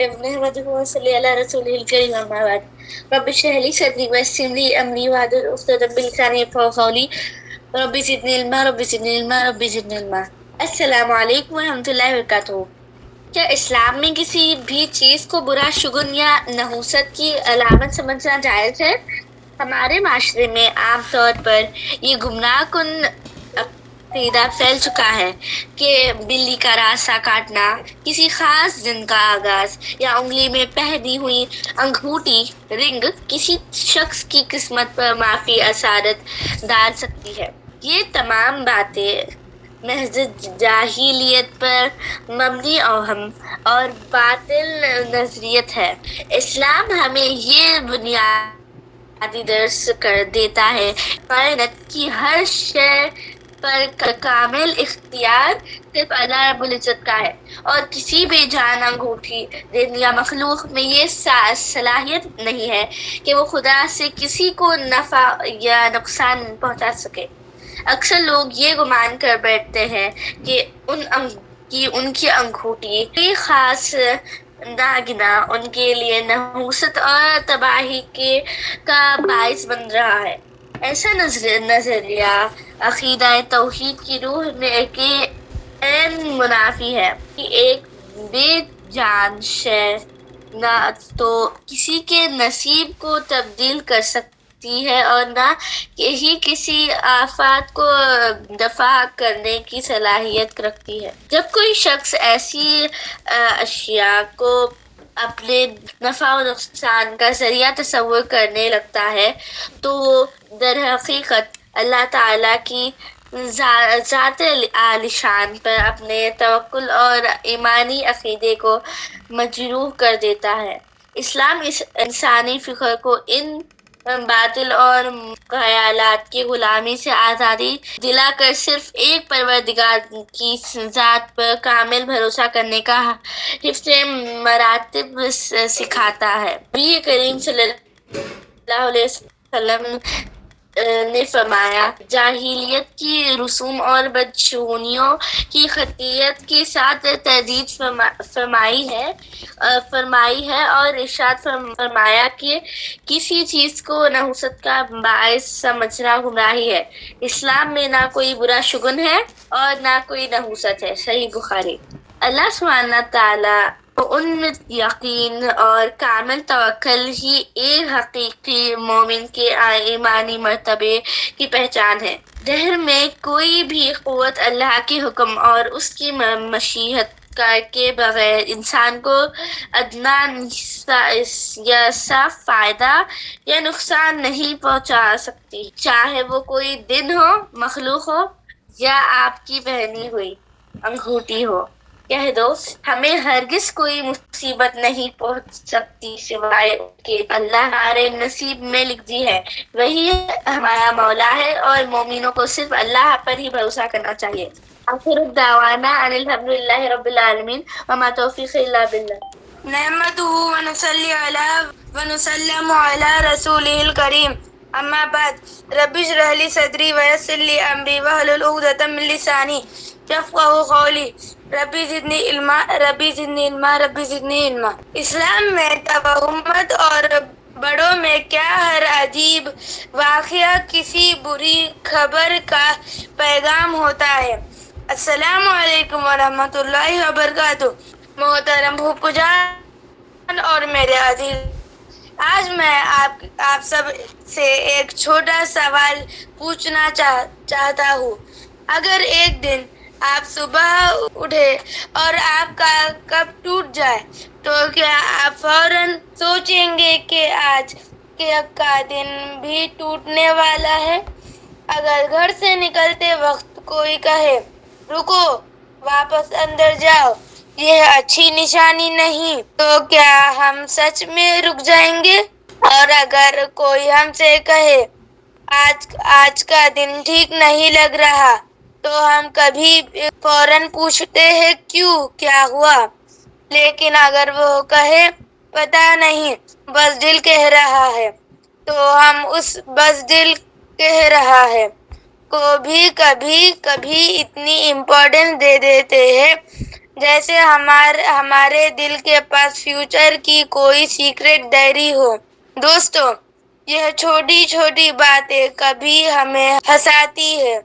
نحمده ونصلي على رسوله الكريم أما بعد رب اشرح لي صدري ويسر لي أمري واحلل عقدة من لساني يفقهوا قولي رب زدني علما رب زدني علما رب زدني علما. السلام علیکم ورحمۃ اللہ وبرکاتہ. کیا اسلام میں کسی بھی چیز کو برا شگن یا نحوست کی علامت سمجھنا جائز ہے؟ ہمارے معاشرے میں عام طور پر یہ گمراہ کن عقیدہ پھیل چکا ہے کہ بلی کا راستہ کاٹنا، کسی خاص دن کا آغاز یا انگلی میں پہنی ہوئی انگوٹھی رنگ کسی شخص کی قسمت پر منفی اثرات ڈال سکتی ہے. یہ تمام باتیں محض جاہلیت پر مبنی اوہم اور باطل نظریت ہے. اسلام ہمیں یہ بنیادی درس کر دیتا ہے کائنات کی ہر شے پر کامل اختیار صرف اللہ رب العزت کا ہے، اور کسی بھی جان، انگوٹھی، دن یا مخلوق میں یہ صلاحیت نہیں ہے کہ وہ خدا سے کسی کو نفع یا نقصان پہنچا سکے. اکثر لوگ یہ گمان کر بیٹھتے ہیں کہ ان کی انگوٹھی کوئی خاص داغنا ان کے لیے نحوست اور تباہی کا باعث بن رہا ہے. ایسا نظریہ عقیدہ توحید کی روح میں کے عین منافی ہے کہ ایک بے جان شے نہ تو کسی کے نصیب کو تبدیل کر سکتی ہے اور نہ ہی کسی آفات کو دفع کرنے کی صلاحیت رکھتی ہے. جب کوئی شخص ایسی اشیاء کو اپنے نفع و نقصان کا ذریعہ تصور کرنے لگتا ہے تو وہ در حقیقت اللہ تعالیٰ کی ذات عالیشان پر اپنے توکل اور ایمانی عقیدے کو مجروح کر دیتا ہے. اسلام اس انسانی فکر کو ان باطل اور خیالات کی غلامی سے آزادی دلا کر صرف ایک پروردگار کی ذات پر کامل بھروسہ کرنے کا حفظ مراتب سکھاتا ہے. نبی کریم صلی اللہ علیہ وسلم نے فرمایا، جاہلیت کی رسوم اور بدشگونیوں کی خطیت کے ساتھ تردید فرمائی ہے اور ارشاد فرمایا کہ کسی چیز کو نحوست کا باعث سمجھنا گمراہی ہے. اسلام میں نہ کوئی برا شگن ہے اور نہ کوئی نحوست ہے. صحیح بخاری. اللہ سبحانہ تعالیٰ ان میں یقین اور کامل توکل ہی ایک حقیقی مومن کے ایمانی مرتبے کی پہچان ہے. دہر میں کوئی بھی قوت اللہ کے حکم اور اس کی مشیت کے بغیر انسان کو ادنیٰ یا صاف فائدہ یا نقصان نہیں پہنچا سکتی، چاہے وہ کوئی دن ہو، مخلوق ہو یا آپ کی پہنی ہوئی انگوٹھی ہو. کہہ دو، ہمیں ہرگز کوئی مصیبت نہیں پہنچ سکتی سوائے کہ اللہ ہمارے نصیب میں لکھ دی ہے. وہی ہمارا مولا ہے اور مومنوں کو صرف اللہ پر ہی بھروسہ کرنا چاہیے. آخر الدعوانا ان الحمدللہ رب العالمین وما توفیق الا باللہ. نحمده ونصلي على ونسلم على رسوله الكريم اما بعد رب اشرح لي صدري ويسر لي امري واحلل عقدة من لساني يفقهوا قولي رب زدني علما رب زدني علما رب زدني علما. اسلام میں توہمات اور بڑوں میں کیا ہر عجیب واقعہ کسی بری خبر کا پیغام ہوتا ہے. السلام علیکم ورحمۃ اللہ وبرکاتہ. محترم پھوپھو جان اور میرے عزیز، آج میں آپ سب سے ایک چھوٹا سوال پوچھنا چاہتا ہوں. اگر ایک دن آپ صبح اٹھے اور آپ کا کپ ٹوٹ جائے تو کیا آپ فوراً سوچیں گے کہ آج کا دن بھی ٹوٹنے والا ہے؟ اگر گھر سے نکلتے وقت کوئی کہے رکو، واپس اندر جاؤ، یہ اچھی نشانی نہیں، تو کیا ہم سچ میں رک جائیں گے؟ اور اگر کوئی ہم سے کہے آج کا دن ٹھیک نہیں لگ رہا تو ہم کبھی فوراً پوچھتے ہیں کیوں، کیا ہوا؟ لیکن اگر وہ کہے پتہ نہیں، بس دل کہہ رہا ہے، تو ہم اس بس دل کہہ رہا ہے کو بھی کبھی اتنی امپورٹنس دے دیتے ہیں جیسے ہمارے دل کے پاس فیوچر کی کوئی سیکرٹ ڈائری ہو۔ دوستو، یہ چھوٹی چھوٹی باتیں کبھی ہمیں ہنساتی ہے،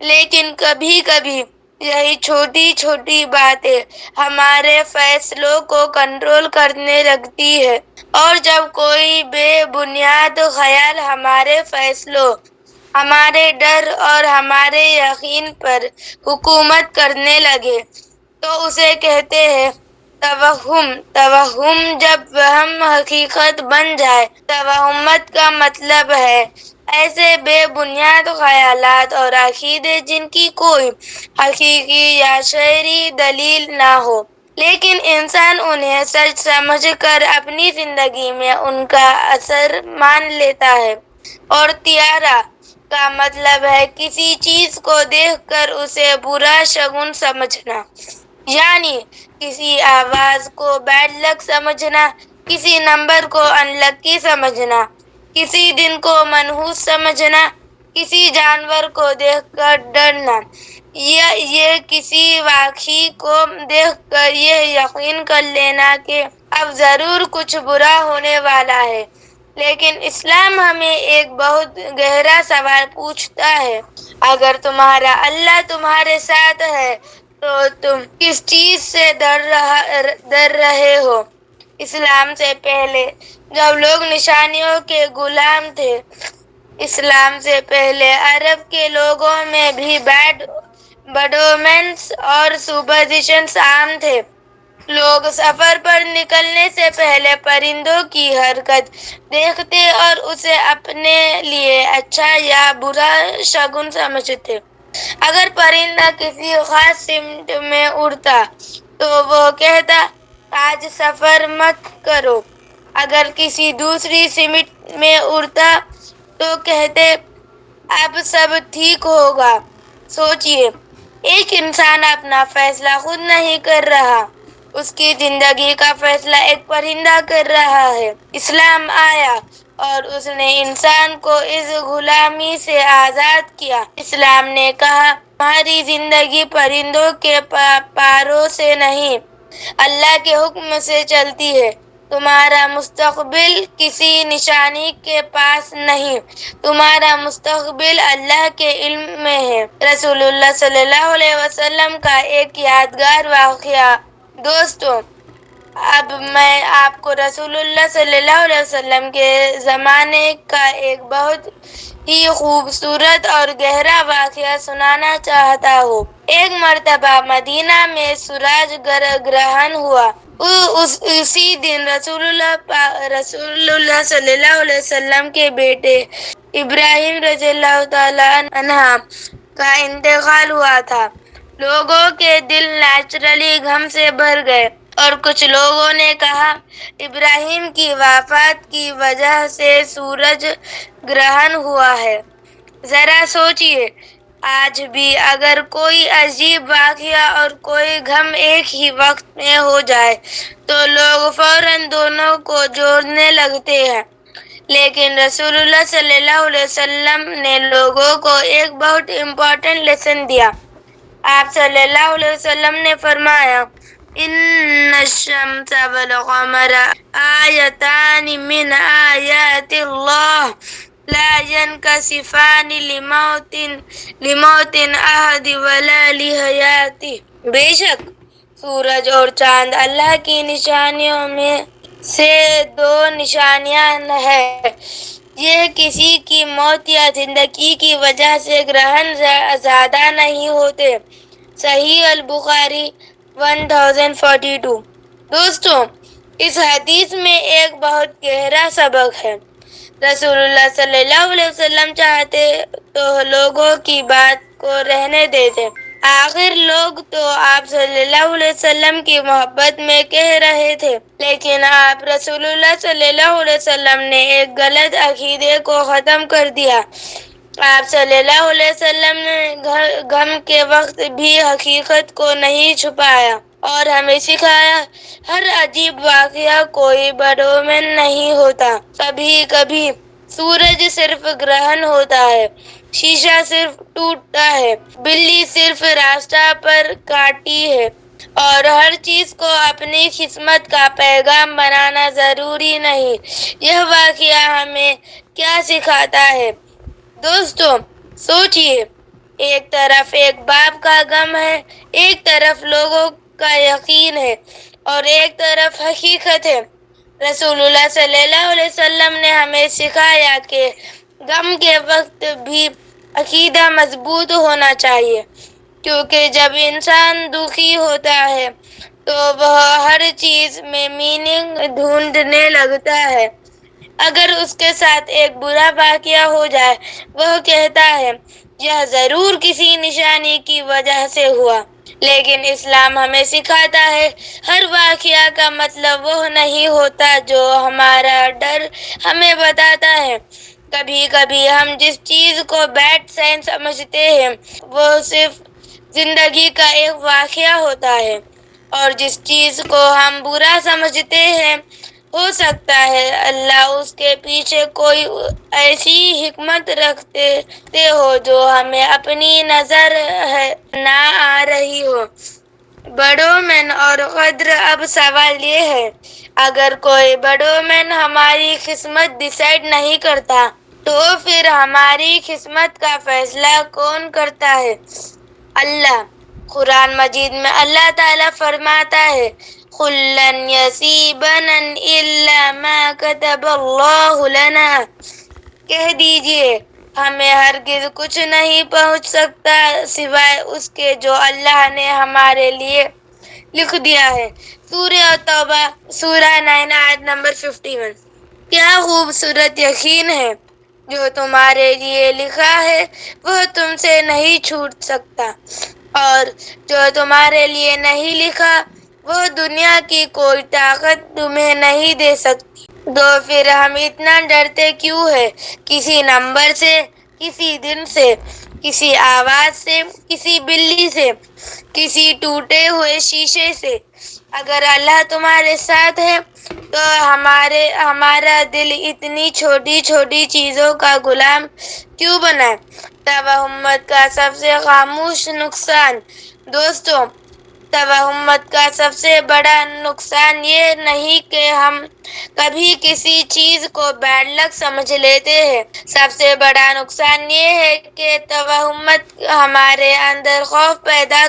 لیکن کبھی کبھی یہی چھوٹی چھوٹی باتیں ہمارے فیصلوں کو کنٹرول کرنے لگتی ہے، اور جب کوئی بے بنیاد خیال ہمارے فیصلوں، ہمارے ڈر اور ہمارے یقین پر حکومت کرنے لگے تو اسے کہتے ہیں توہم۔ توہم جب وہم حقیقت بن جائے، توہمت کا مطلب ہے ایسے بے بنیاد خیالات اور عقیدے جن کی کوئی حقیقی یا شرعی دلیل نہ ہو، لیکن انسان انہیں سچ سمجھ کر اپنی زندگی میں ان کا اثر مان لیتا ہے۔ اور طیارہ کا مطلب ہے کسی چیز کو دیکھ کر اسے برا شگن سمجھنا، یعنی کسی آواز کو بیڈ لک سمجھنا، کسی نمبر کو ان لکی سمجھنا، کسی دن کو منحوس سمجھنا، کسی جانور کو دیکھ کر ڈرنا، یا یہ کسی واقعے کو دیکھ کر یہ یقین کر لینا کہ اب ضرور کچھ برا ہونے والا ہے۔ لیکن اسلام ہمیں ایک بہت گہرا سوال پوچھتا ہے، اگر تمہارا اللہ تمہارے ساتھ ہے تو تم کس چیز سے ڈر رہے ہو؟ اسلام سے پہلے جب لوگ نشانیوں کے غلام تھے، اسلام سے پہلے عرب کے لوگوں میں بھی بڈومینس اور سپرسٹیشنز عام تھے۔ لوگ سفر پر نکلنے سے پہلے پرندوں کی حرکت دیکھتے اور اسے اپنے لیے اچھا یا برا شگن سمجھتے۔ اگر پرندہ کسی خاص سمت میں اڑتا تو وہ کہتا آج سفر مت کرو، اگر کسی دوسری سمت میں اڑتا تو کہتے اب سب ٹھیک ہوگا۔ سوچئے، ایک انسان اپنا فیصلہ خود نہیں کر رہا، اس کی زندگی کا فیصلہ ایک پرندہ کر رہا ہے۔ اسلام آیا اور اس نے انسان کو اس غلامی سے آزاد کیا۔ اسلام نے کہا تمہاری زندگی پرندوں کے پروں سے نہیں، اللہ کے حکم سے چلتی ہے۔ تمہارا مستقبل کسی نشانی کے پاس نہیں، تمہارا مستقبل اللہ کے علم میں ہے۔ رسول اللہ صلی اللہ علیہ وسلم کا ایک یادگار واقعہ۔ دوستو، اب میں آپ کو رسول اللہ صلی اللہ علیہ وسلم کے زمانے کا ایک بہت ہی خوبصورت اور گہرا واقعہ سنانا چاہتا ہوں۔ ایک مرتبہ مدینہ میں سورج گرہن ہوا۔ اسی دن رسول اللہ صلی اللہ علیہ وسلم کے بیٹے ابراہیم رضی اللہ تعالیٰ عنہ کا انتقال ہوا تھا۔ لوگوں کے دل نیچرلی غم سے بھر گئے اور کچھ لوگوں نے کہا ابراہیم کی وفات کی وجہ سے سورج گرہن ہوا ہے۔ ذرا سوچئے، آج بھی اگر کوئی عجیب واقعہ اور کوئی غم ایک ہی وقت میں ہو جائے تو لوگ فوراً دونوں کو جوڑنے لگتے ہیں، لیکن رسول اللہ صلی اللہ علیہ وسلم نے لوگوں کو ایک بہت امپورٹنٹ لیسن دیا۔ آپ صلی اللہ علیہ وسلم نے فرمایا ان الشمس والقمر آیتان من آیات اللہ لا ينکسفان لموت احد ولا لحیاتہ۔ بے شک سورج اور چاند اللہ کی نشانیوں میں سے دو نشانیاں ہیں، یہ کسی کی موت یا زندگی کی وجہ سے گرہن زدہ نہیں ہوتے۔ صحیح البخاری 1042۔ دوستو، اس حدیث میں ایک بہت گہرا سبق ہے۔ رسول اللہ صلی اللہ علیہ وسلم چاہتے تو لوگوں کی بات کو رہنے دیتے، آخر لوگ تو آپ صلی اللہ علیہ وسلم کی محبت میں کہہ رہے تھے، لیکن آپ رسول اللہ صلی اللہ علیہ وسلم نے ایک غلط عقیدے کو ختم کر دیا۔ آپ صلی اللہ علیہ وسلم نے غم کے وقت بھی حقیقت کو نہیں چھپایا اور ہمیں سکھایا ہر عجیب واقعہ کوئی بڈومین نہیں ہوتا۔ کبھی کبھی سورج صرف گرہن ہوتا ہے، شیشہ صرف ٹوٹتا ہے، بلی صرف راستہ پر کاٹتی ہے، اور ہر چیز کو اپنی قسمت کا پیغام بنانا ضروری نہیں۔ یہ واقعہ ہمیں کیا سکھاتا ہے؟ دوستو سوچئے، ایک طرف ایک باپ کا غم ہے، ایک طرف لوگوں کا یقین ہے، اور ایک طرف حقیقت ہے۔ رسول اللہ صلی اللہ علیہ وسلم نے ہمیں سکھایا کہ غم کے وقت بھی عقیدہ مضبوط ہونا چاہیے، کیونکہ جب انسان دکھی ہوتا ہے تو وہ ہر چیز میں میننگ ڈھونڈنے لگتا ہے۔ اگر اس کے ساتھ ایک برا واقعہ ہو جائے، وہ کہتا ہے یہ ضرور کسی نشانی کی وجہ سے ہوا۔ لیکن اسلام ہمیں سکھاتا ہے ہر واقعہ کا مطلب وہ نہیں ہوتا جو ہمارا ڈر ہمیں بتاتا ہے۔ کبھی کبھی ہم جس چیز کو بیڈ سائن سمجھتے ہیں وہ صرف زندگی کا ایک واقعہ ہوتا ہے، اور جس چیز کو ہم برا سمجھتے ہیں ہو سکتا ہے اللہ اس کے پیچھے کوئی ایسی حکمت رکھتے ہو جو ہمیں اپنی نظر نہ آ رہی ہو۔ بڑوں مین اور قدر، اب سوال یہ ہے، اگر کوئی بڑوں مین ہماری قسمت ڈیسائیڈ نہیں کرتا تو پھر ہماری قسمت کا فیصلہ کون کرتا ہے؟ اللہ۔ قرآن مجید میں اللہ تعالیٰ فرماتا ہے قُل لَّن يَصِيبَنَا إِلَّا مَا كَتَبَ اللَّهُ لَنَا، کہہ دیجئے ہمیں ہرگز کچھ نہیں پہنچ سکتا سوائے اس کے جو اللہ نے ہمارے لیے لکھ دیا ہے۔ سورہ توبہ سورہ 9 آیت نمبر 51۔ کیا خوبصورت یقین ہے، جو تمہارے لیے لکھا ہے وہ تم سے نہیں چھوٹ سکتا، اور جو تمہارے لیے نہیں لکھا وہ دنیا کی کوئی طاقت تمہیں نہیں دے سکتی۔ تو پھر ہم اتنا ڈرتے کیوں ہیں؟ کسی نمبر سے، کسی دن سے، کسی آواز سے، کسی بلی سے، کسی ٹوٹے ہوئے شیشے سے؟ اگر اللہ تمہارے ساتھ ہے تو ہمارا دل اتنی چھوٹی چھوٹی چیزوں کا غلام کیوں بنا ہے؟ توہمات کا سب سے خاموش نقصان۔ دوستو، توہمات کا سب سے بڑا نقصان یہ نہیں کہ ہم کبھی کسی چیز کو بیڈ لک سمجھ لیتے ہیں، سب سے بڑا نقصان یہ ہے کہ توہمات ہمارے اندر خوف پیدا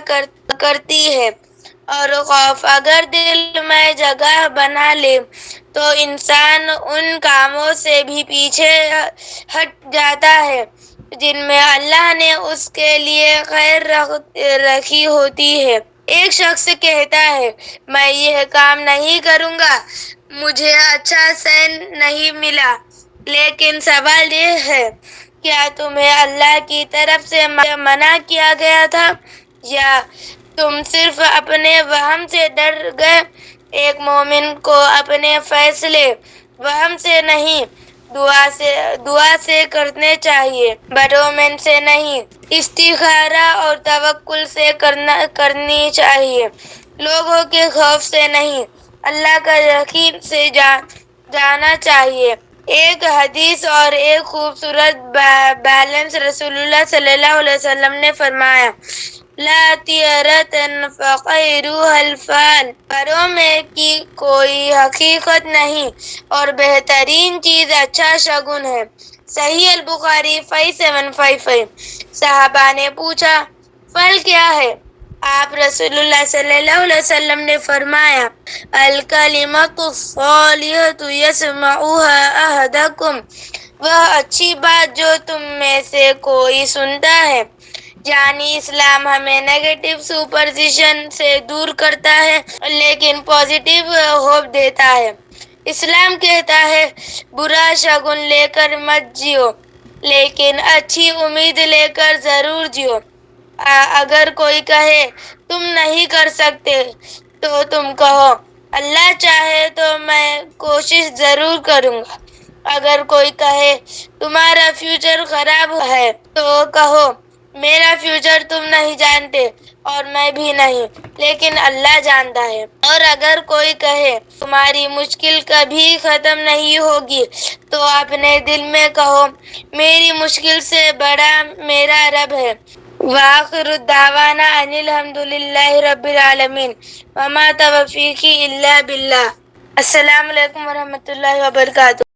کرتی ہے، اور خوف اگر دل میں جگہ بنا لے تو انسان ان کاموں سے بھی پیچھے ہٹ جاتا ہے جن میں اللہ نے اس کے لیے خیر رکھی ہوتی ہے۔ ایک شخص کہتا ہے میں یہ کام نہیں کروں گا، مجھے اچھا سین نہیں ملا۔ لیکن سوال یہ ہے، کیا تمہیں اللہ کی طرف سے منع کیا گیا تھا، یا تم صرف اپنے وہم سے ڈر گئے؟ ایک مومن کو اپنے فیصلے وہم سے نہیں، دعا سے کرنے چاہیے، بڑوں مین سے نہیں، استخارہ اور توکل سے کرنی چاہیے، لوگوں کے خوف سے نہیں، اللہ کا یقین سے جانا چاہیے۔ ایک حدیث اور ایک خوبصورت بیلنس۔ رسول اللہ صلی اللہ علیہ وسلم نے فرمایا لا طیرۃ فخیرها الفعل، پروں میں کی کوئی حقیقت نہیں اور بہترین چیز اچھا شگن ہے۔ صحیح البخاری 5755۔ صحابہ نے پوچھا پھل کیا ہے؟ آپ رسول اللہ صلی اللہ علیہ وسلم نے فرمایا الکلمۃ الصالحۃ یسمعها احدکم، وہ اچھی بات جو تم میں سے کوئی سنتا ہے۔ یعنی اسلام ہمیں نیگیٹو سپرسٹیشن سے دور کرتا ہے لیکن پازیٹیو ہوپ دیتا ہے۔ اسلام کہتا ہے برا شگن لے کر مت جیو، لیکن اچھی امید لے کر ضرور جیو۔ اگر کوئی کہے تم نہیں کر سکتے تو تم کہو اللہ چاہے تو میں کوشش ضرور کروں گا۔ اگر کوئی کہے تمہارا فیوچر خراب ہے تو کہو میرا فیوچر تم نہیں جانتے اور میں بھی نہیں، لیکن اللہ جانتا ہے۔ اور اگر کوئی کہے تمہاری مشکل کبھی ختم نہیں ہوگی تو اپنے دل میں کہو میری مشکل سے بڑا میرا رب ہے۔ وآخر الدعوانا أن الحمد لله رب العالمين وما توفيقي إلا بالله. السلام علیکم ورحمۃ اللہ وبرکاتہ.